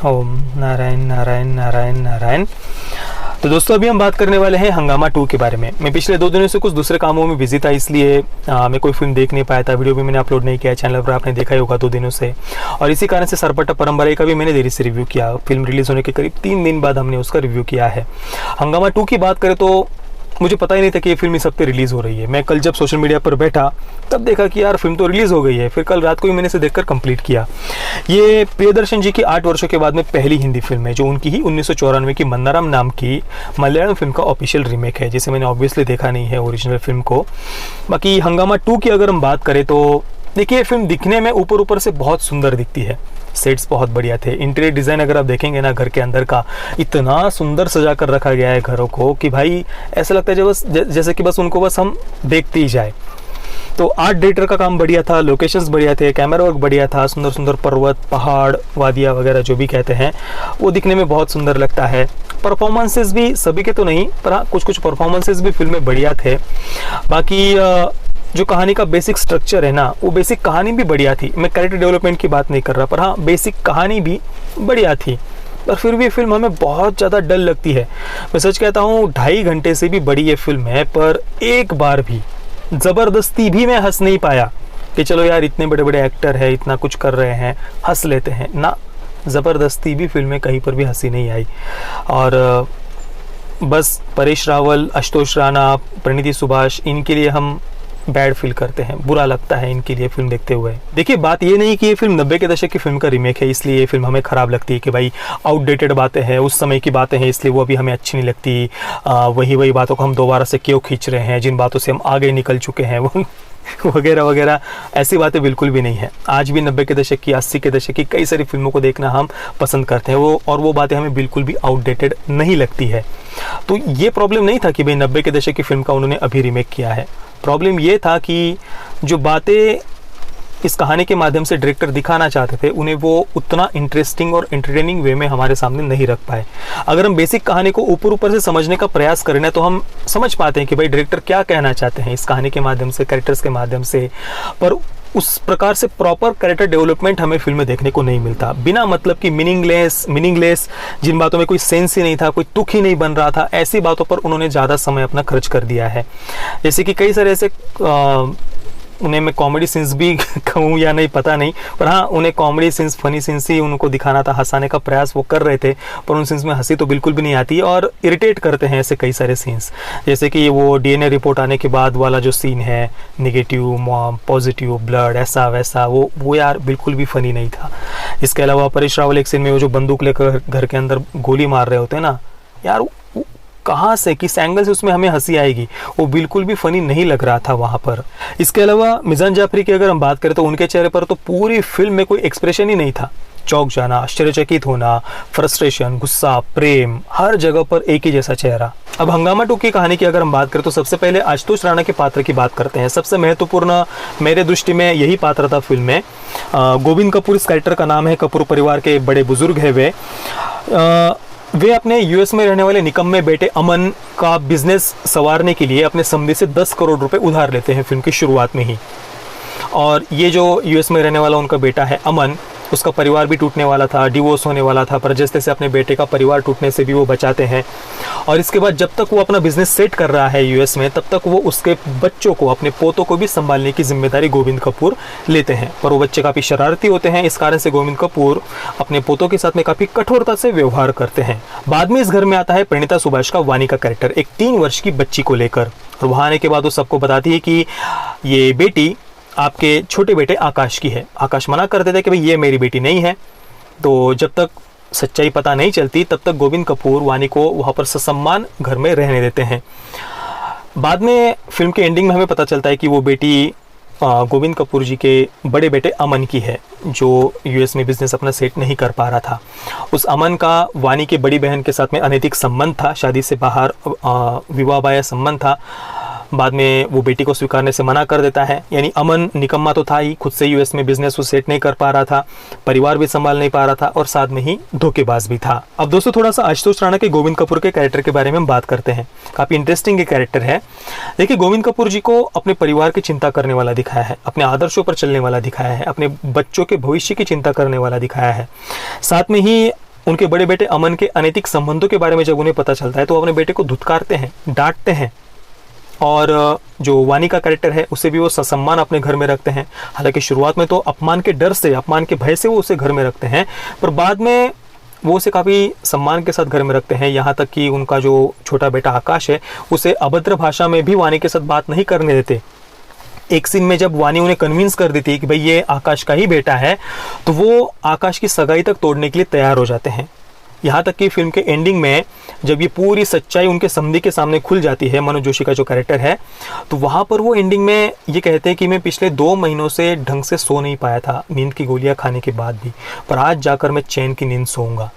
ओम नारायण नारायण नारायण नारायण। तो दोस्तों अभी हम बात करने वाले हैं हंगामा 2 के बारे में। मैं पिछले 2 दिनों से कुछ दूसरे कामों में बिजी था, इसलिए मैं कोई फिल्म देख नहीं पाया था। वीडियो भी मैंने अपलोड नहीं किया चैनल पर, आपने देखा ही होगा 2 दिनों से। और इसी कारण से सरपट्टा परंपरा का भी मैंने देरी से रिव्यू किया। फिल्म रिलीज होने के करीब 3 दिन बाद हमने उसका रिव्यू किया है। हंगामा 2 की बात करें तो मुझे पता ही नहीं था कि ये फिल्म इस हफ्ते रिलीज़ हो रही है। मैं कल जब सोशल मीडिया पर बैठा तब देखा कि यार फिल्म तो रिलीज़ हो गई है। फिर कल रात को ही मैंने इसे देखकर कंप्लीट किया। ये प्रियदर्शन जी की 8 वर्षों के बाद में पहली हिंदी फिल्म है, जो उनकी ही 1994 की मन्नाराम नाम की मलयालम फिल्म का ऑफिशियल रीमेक है, जिसे मैंने ऑब्वियसली देखा नहीं है ओरिजिनल फिल्म को। बाकी हंगामा 2 की अगर हम बात करें तो देखिए, फिल्म दिखने में ऊपर से बहुत सुंदर दिखती है। सेट्स बहुत बढ़िया थे। इंटीरियर डिज़ाइन अगर आप देखेंगे ना, घर के अंदर का इतना सुंदर सजा कर रखा गया है घरों को कि भाई ऐसा लगता है जैसे कि बस उनको बस हम देखते ही जाए। तो आर्ट डायरेक्टर का काम बढ़िया था, लोकेशंस बढ़िया थे, कैमरा वर्क बढ़िया था, सुंदर सुंदर पर्वत, पहाड़, वादियाँ वगैरह जो भी कहते हैं वो दिखने में बहुत सुंदर लगता है। परफॉर्मेंसेस भी सभी के तो नहीं, पर हाँ कुछ परफॉर्मेंसेस भी फिल्म में बढ़िया थे। बाकी जो कहानी का बेसिक स्ट्रक्चर है ना, वो बेसिक कहानी भी बढ़िया थी। मैं कैरेक्टर डेवलपमेंट की बात नहीं कर रहा, पर हाँ बेसिक कहानी भी बढ़िया थी। पर फिर भी फिल्म हमें बहुत ज़्यादा डल लगती है। मैं सच कहता हूँ, 2.5 घंटे से भी बड़ी ये फिल्म है, पर एक बार भी ज़बरदस्ती भी मैं हंस नहीं पाया कि चलो यार इतने बड़े बड़े एक्टर हैं, इतना कुछ कर रहे हैं, हंस लेते हैं ना। ज़बरदस्ती भी फिल्म में कहीं पर भी हंसी नहीं आई। और बस परेश रावल, आशुतोष राणा, परिणीति सुभाष, इनके लिए हम बैड फील करते हैं, बुरा लगता है इनके लिए फिल्म देखते हुए। देखिए, बात ये नहीं कि ये फिल्म 90 के दशक की फिल्म का रीमेक है इसलिए ये फिल्म हमें ख़राब लगती है कि भाई आउटडेटेड बातें हैं, उस समय की बातें हैं, इसलिए वो अभी हमें अच्छी नहीं लगती। वही बातों को हम दोबारा से क्यों खींच रहे हैं, जिन बातों से हम आगे निकल चुके हैं वो वगैरह वगैरह, ऐसी बातें बिल्कुल भी नहीं है। आज भी 90 के दशक की, 80 के दशक की कई सारी फिल्मों को देखना हम पसंद करते हैं, वो बातें हमें बिल्कुल भी आउटडेटेड नहीं लगती है। तो ये प्रॉब्लम नहीं था कि भाई 90 के दशक की फिल्म का उन्होंने अभी रीमेक किया है। प्रॉब्लम ये था कि जो बातें इस कहानी के माध्यम से डायरेक्टर दिखाना चाहते थे, उन्हें वो उतना इंटरेस्टिंग और एंटरटेनिंग वे में हमारे सामने नहीं रख पाए। अगर हम बेसिक कहानी को ऊपर से समझने का प्रयास करें ना, तो हम समझ पाते हैं कि भाई डायरेक्टर क्या कहना चाहते हैं इस कहानी के माध्यम से, कैरेक्टर्स के माध्यम से। पर उस प्रकार से प्रॉपर कैरेक्टर डेवलपमेंट हमें फिल्म में देखने को नहीं मिलता। बिना मतलब कि मीनिंगलेस, जिन बातों में कोई सेंस ही नहीं था, कोई तुक ही नहीं बन रहा था, ऐसी बातों पर उन्होंने ज़्यादा समय अपना खर्च कर दिया है। जैसे कि कई सारे ऐसे उन्हें मैं कॉमेडी सीन्स भी कहूँ या नहीं पता नहीं, पर हाँ उन्हें कॉमेडी सीन्स, फनी सीन्स ही उनको दिखाना था, हंसाने का प्रयास वो कर रहे थे, पर उन सीन्स में हंसी तो बिल्कुल भी नहीं आती और इरिटेट करते हैं ऐसे कई सारे सीन्स। जैसे कि वो डीएनए रिपोर्ट आने के बाद वाला जो सीन है, नेगेटिव मॉम पॉजिटिव ब्लड, ऐसा वैसा, वो यार बिल्कुल भी फनी नहीं था। इसके अलावा परेश रावल एक सीन में वो जो बंदूक लेकर घर के अंदर गोली मार रहे होते हैं ना, यार कहाँ से, किस एंगल से उसमें हमें हंसी आएगी, वो बिल्कुल भी फनी नहीं लग रहा था वहाँ पर। इसके अलावा मिजान जाफरी की अगर हम बात करें तो उनके चेहरे पर तो पूरी फिल्म में कोई एक्सप्रेशन ही नहीं था। चौंक जाना, आश्चर्यचकित होना, फ्रस्ट्रेशन, गुस्सा, प्रेम, हर जगह पर एक ही जैसा चेहरा। अब हंगामा 2 की कहानी की अगर हम बात करें तो सबसे पहले आशुतोष राणा के पात्र की बात करते हैं। सबसे महत्वपूर्ण मेरे दृष्टि में यही पात्र था फिल्म में। गोविंद कपूर इस कैरेक्टर का नाम है। कपूर परिवार के बड़े बुजुर्ग है वे अपने यूएस में रहने वाले निकम्मे बेटे अमन का बिजनेस संवारने के लिए अपने समधी से 10 करोड़ रुपए उधार लेते हैं फिल्म की शुरुआत में ही। और ये जो यूएस में रहने वाला उनका बेटा है अमन, उसका परिवार भी टूटने वाला था, डिवोर्स होने वाला था, पर जैसे से अपने बेटे का परिवार टूटने से भी वो बचाते हैं। और इसके बाद जब तक वो अपना बिजनेस सेट कर रहा है यूएस में, तब तक वो उसके बच्चों को, अपने पोतों को भी संभालने की जिम्मेदारी गोविंद कपूर लेते हैं। पर वो बच्चे काफ़ी शरारती होते हैं, इस कारण से गोविंद कपूर अपने पोतों के साथ में काफ़ी कठोरता से व्यवहार करते हैं। बाद में इस घर में आता है परिणीता सुभाष का वानी का कैरेक्टर, एक 3 वर्ष की बच्ची को लेकर। और वहाँ आने के बाद वो सबको बताती है कि ये बेटी आपके छोटे बेटे आकाश की है। आकाश मना कर देता है कि भाई ये मेरी बेटी नहीं है। तो जब तक सच्चाई पता नहीं चलती तब तक गोविंद कपूर वानी को वहाँ पर ससम्मान घर में रहने देते हैं। बाद में फिल्म के एंडिंग में हमें पता चलता है कि वो बेटी गोविंद कपूर जी के बड़े बेटे अमन की है, जो यूएस में बिजनेस अपना सेट नहीं कर पा रहा था। उस अमन का वानी की बड़ी बहन के साथ में अनैतिक संबंध था, शादी से बाहर विवाह बाह्य संबंध था। बाद में वो बेटी को स्वीकारने से मना कर देता है। यानी अमन निकम्मा तो था ही, खुद से यूएस में बिजनेस वो सेट नहीं कर पा रहा था, परिवार भी संभाल नहीं पा रहा था और साथ में ही धोखेबाज भी था। अब दोस्तों थोड़ा सा आशुतोष राणा के गोविंद कपूर के कैरेक्टर के बारे में हम बात करते हैं। काफ़ी इंटरेस्टिंग ये कैरेक्टर है। देखिए, गोविंद कपूर जी को अपने परिवार की चिंता करने वाला दिखाया है, अपने आदर्शों पर चलने वाला दिखाया है, अपने बच्चों के भविष्य की चिंता करने वाला दिखाया है। साथ में ही उनके बड़े बेटे अमन के अनैतिक संबंधों के बारे में जब उन्हें पता चलता है तो वो अपने बेटे को धुतकारते हैं, डांटते हैं, और जो वानी का कैरेक्टर है उसे भी वो ससम्मान अपने घर में रखते हैं। हालांकि शुरुआत में तो अपमान के डर से, अपमान के भय से वो उसे घर में रखते हैं, पर बाद में वो उसे काफ़ी सम्मान के साथ घर में रखते हैं। यहाँ तक कि उनका जो छोटा बेटा आकाश है उसे अभद्र भाषा में भी वानी के साथ बात नहीं करने देते। एक सीन में जब वानी उन्हें कन्विंस कर देती है कि भाई ये आकाश का ही बेटा है, तो वो आकाश की सगाई तक तोड़ने के लिए तैयार हो जाते हैं। यहाँ तक कि फिल्म के एंडिंग में जब ये पूरी सच्चाई उनके समधी के सामने खुल जाती है, मनोज जोशी का जो कैरेक्टर है, तो वहाँ पर वो एंडिंग में ये कहते हैं कि मैं पिछले 2 महीनों से ढंग से सो नहीं पाया था, नींद की गोलियाँ खाने के बाद भी, पर आज जाकर मैं चैन की नींद सोऊंगा।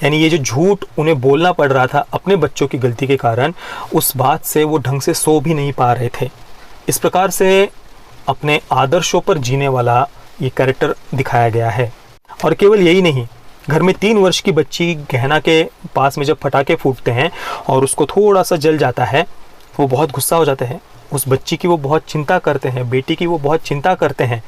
यानी ये जो झूठ उन्हें बोलना पड़ रहा था अपने बच्चों की गलती के कारण, उस बात से वो ढंग से सो भी नहीं पा रहे थे। इस प्रकार से अपने आदर्शों पर जीने वाला ये कैरेक्टर दिखाया गया है। और केवल यही नहीं, घर में 3 वर्ष की बच्ची गहना के पास में जब पटाखे फूटते हैं और उसको थोड़ा सा जल जाता है, वो बहुत गुस्सा हो जाते हैं। उस बच्ची की वो बहुत चिंता करते हैं, बेटी की वो बहुत चिंता करते हैं।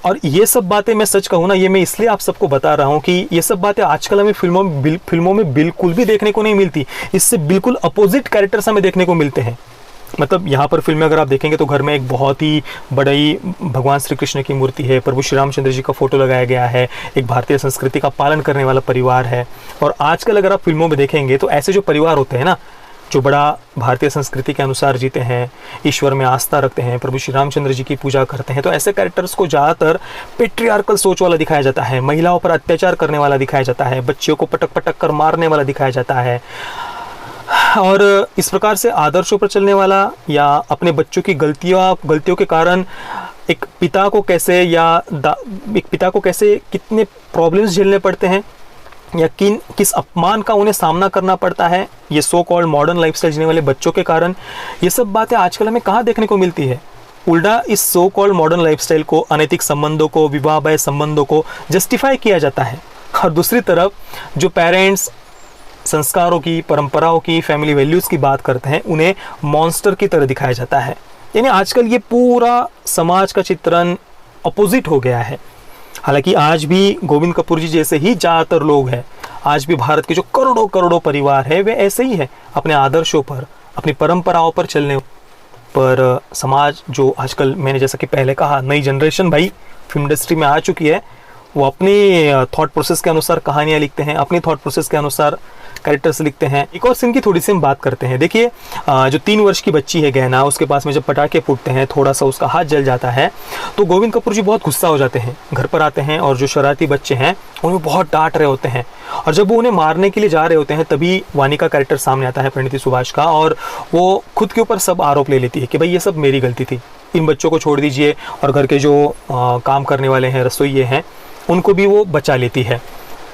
और ये सब बातें मैं सच कहूँ ना, ये मैं इसलिए आप सबको बता रहा हूँ कि ये सब बातें आजकल हमें फिल्मों में बिल्कुल भी देखने को नहीं मिलती। इससे बिल्कुल अपोजिट कैरेक्टर्स हमें देखने को मिलते हैं। मतलब यहाँ पर फिल्म में अगर आप देखेंगे तो घर में एक बहुत ही बड़ी भगवान श्री कृष्ण की मूर्ति है, प्रभु श्री रामचंद्र जी का फोटो लगाया गया है, एक भारतीय संस्कृति का पालन करने वाला परिवार है। और आजकल अगर आप फिल्मों में देखेंगे तो ऐसे जो परिवार होते हैं ना, जो बड़ा भारतीय संस्कृति के अनुसार जीते हैं, ईश्वर में आस्था रखते हैं, प्रभु श्री रामचंद्र जी की पूजा करते हैं, तो ऐसे कैरेक्टर्स को ज़्यादातर पेट्रियार्कल सोच वाला दिखाया जाता है, महिलाओं पर अत्याचार करने वाला दिखाया जाता है, बच्चियों को पटक पटक कर मारने वाला दिखाया जाता है। और इस प्रकार से आदर्शों पर चलने वाला या अपने बच्चों की गलतियों के कारण एक पिता को कैसे कितने प्रॉब्लम्स झेलने पड़ते हैं या किस अपमान का उन्हें सामना करना पड़ता है ये सो कॉल्ड मॉडर्न लाइफस्टाइल जीने वाले बच्चों के कारण, ये सब बातें आजकल हमें कहाँ देखने को मिलती है। उल्टा इस सो कॉल्ड मॉडर्न लाइफस्टाइल को, अनैतिक संबंधों को, विवाह बाह्य संबंधों को जस्टिफाई किया जाता है। और दूसरी तरफ जो पेरेंट्स संस्कारों की, परंपराओं की, फैमिली वैल्यूज़ की बात करते हैं, उन्हें मॉन्स्टर की तरह दिखाया जाता है। यानी आजकल ये पूरा समाज का चित्रण अपोजिट हो गया है। हालांकि आज भी गोविंद कपूर जी जैसे ही ज़्यादातर लोग हैं, आज भी भारत के जो करोड़ों करोड़ों परिवार है वे ऐसे ही है, अपने आदर्शों पर, अपनी परंपराओं पर चलने पर। समाज जो आजकल, मैंने जैसा कि पहले कहा, नई जनरेशन भाई फिल्म इंडस्ट्री में आ चुकी है, वो अपनी थॉट प्रोसेस के अनुसार कहानियाँ लिखते हैं, अपनी थॉट प्रोसेस के अनुसार कैरेक्टर्स लिखते हैं। एक और सीन की थोड़ी सी हम बात करते हैं। देखिए, जो 3 वर्ष की बच्ची है गहना, उसके पास में जब पटाखे फूटते हैं, थोड़ा सा उसका हाथ जल जाता है, तो गोविंद कपूर जी बहुत गुस्सा हो जाते हैं। घर पर आते हैं और जो शरारती बच्चे हैं उन्हें बहुत डांट रहे होते हैं, और जब वो उन्हें मारने के लिए जा रहे होते हैं तभी वानी का कैरेक्टर सामने आता है, परिणीति सुभाष का, और वो खुद के ऊपर सब आरोप ले लेती है कि भाई ये सब मेरी गलती थी, इन बच्चों को छोड़ दीजिए, और घर के जो काम करने वाले हैं, रसोइये हैं, उनको भी वो बचा लेती है।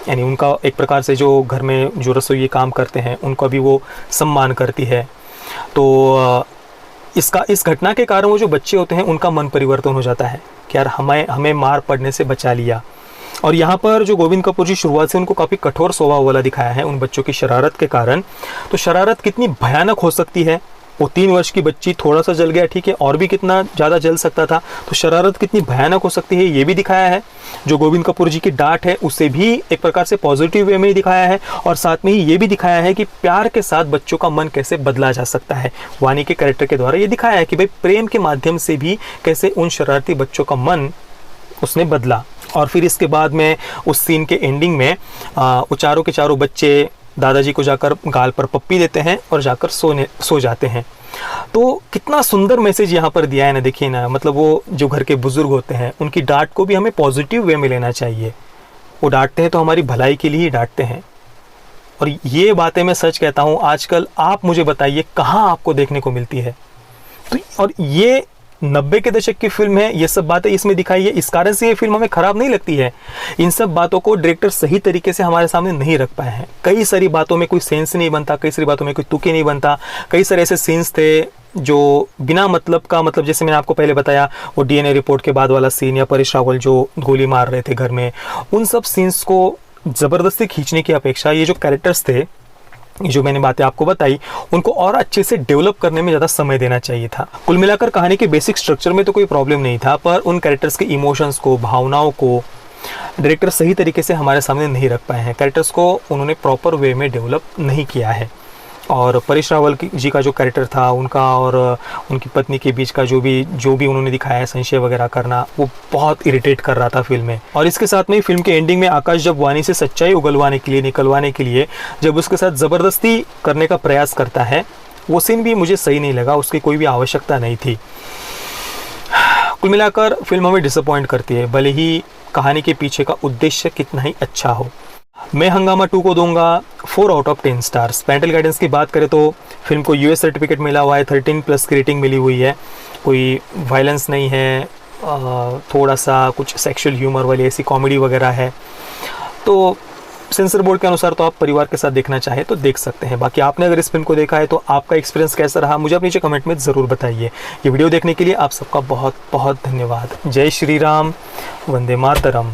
यानी उनका एक प्रकार से जो घर में जो रसोइये काम करते हैं उनको भी वो सम्मान करती है। तो इस घटना के कारण वो जो बच्चे होते हैं उनका मन परिवर्तन हो जाता है कि यार हमें मार पड़ने से बचा लिया। और यहाँ पर जो गोविंद कपूर जी शुरुआत से उनको काफ़ी कठोर स्वभाव वाला दिखाया है उन बच्चों की शरारत के कारण। तो शरारत कितनी भयानक हो सकती है, वो 3 वर्ष की बच्ची, थोड़ा सा जल गया ठीक है, और भी कितना ज़्यादा जल सकता था, तो शरारत कितनी भयानक हो सकती है ये भी दिखाया है। जो गोविंद कपूर जी की डांट है उसे भी एक प्रकार से पॉजिटिव वे में ही दिखाया है, और साथ में ही ये भी दिखाया है कि प्यार के साथ बच्चों का मन कैसे बदला जा सकता है। वानी के कैरेक्टर के द्वारा ये दिखाया है कि भाई प्रेम के माध्यम से भी कैसे उन शरारती बच्चों का मन उसने बदला। और फिर इसके बाद में उस सीन के एंडिंग में वो चारों के चारों बच्चे दादाजी को जाकर गाल पर पप्पी देते हैं और जाकर सो जाते हैं। तो कितना सुंदर मैसेज यहाँ पर दिया है ना, देखिए ना, मतलब वो जो घर के बुजुर्ग होते हैं उनकी डांट को भी हमें पॉजिटिव वे में लेना चाहिए। वो डांटते हैं तो हमारी भलाई के लिए ही डांटते हैं। और ये बातें मैं सच कहता हूँ, आजकल आप मुझे बताइए कहाँ आपको देखने को मिलती है। तो और ये 90 के दशक की फिल्म है, ये सब बातें इसमें दिखाई है, इस कारण से ये फिल्म हमें ख़राब नहीं लगती है। इन सब बातों को डायरेक्टर सही तरीके से हमारे सामने नहीं रख पाए हैं। कई सारी बातों में कोई सेंस नहीं बनता, कई सारी बातों में कोई तुके नहीं बनता, कई सारे ऐसे सीन्स थे जो बिना मतलब का, मतलब जैसे मैंने आपको पहले बताया वो DNA रिपोर्ट के बाद वाला सीन, या परेश रावल जो गोली मार रहे थे घर में, उन सब सीन्स को ज़बरदस्ती खींचने की अपेक्षा ये जो कैरेक्टर्स थे, जो मैंने बातें आपको बताई, उनको और अच्छे से डेवलप करने में ज़्यादा समय देना चाहिए था। कुल मिलाकर कहानी के बेसिक स्ट्रक्चर में तो कोई प्रॉब्लम नहीं था, पर उन कैरेक्टर्स के इमोशंस को, भावनाओं को डायरेक्टर सही तरीके से हमारे सामने नहीं रख पाए हैं। कैरेक्टर्स को उन्होंने प्रॉपर वे में डेवलप नहीं किया है। और परेश रावल जी का जो कैरेक्टर था उनका और उनकी पत्नी के बीच का जो भी उन्होंने दिखाया है संशय वगैरह करना, वो बहुत इरिटेट कर रहा था फिल्म में। और इसके साथ में ही फिल्म के एंडिंग में आकाश जब वानी से सच्चाई निकलवाने के लिए जब उसके साथ ज़बरदस्ती करने का प्रयास करता है, वो सीन भी मुझे सही नहीं लगा, उसकी कोई भी आवश्यकता नहीं थी। कुल मिलाकर फिल्म हमें डिसअपॉइंट करती है, भले ही कहानी के पीछे का उद्देश्य कितना ही अच्छा हो। मैं हंगामा 2 को दूंगा 4 out of 10 stars. Parental guidance की बात करें तो फिल्म को यूएस सर्टिफिकेट मिला हुआ है, 13+ की रेटिंग मिली हुई है, कोई वायलेंस नहीं है, थोड़ा सा कुछ सेक्सुअल ह्यूमर वाली ऐसी कॉमेडी वगैरह है। तो सेंसर बोर्ड के अनुसार तो आप परिवार के साथ देखना चाहें तो देख सकते हैं। बाकी आपने अगर इस फिल्म को देखा है तो आपका एक्सपीरियंस कैसा रहा मुझे आप नीचे कमेंट में ज़रूर बताइए। ये वीडियो देखने के लिए आप सबका बहुत बहुत धन्यवाद। जय श्री राम, वंदे मातरम।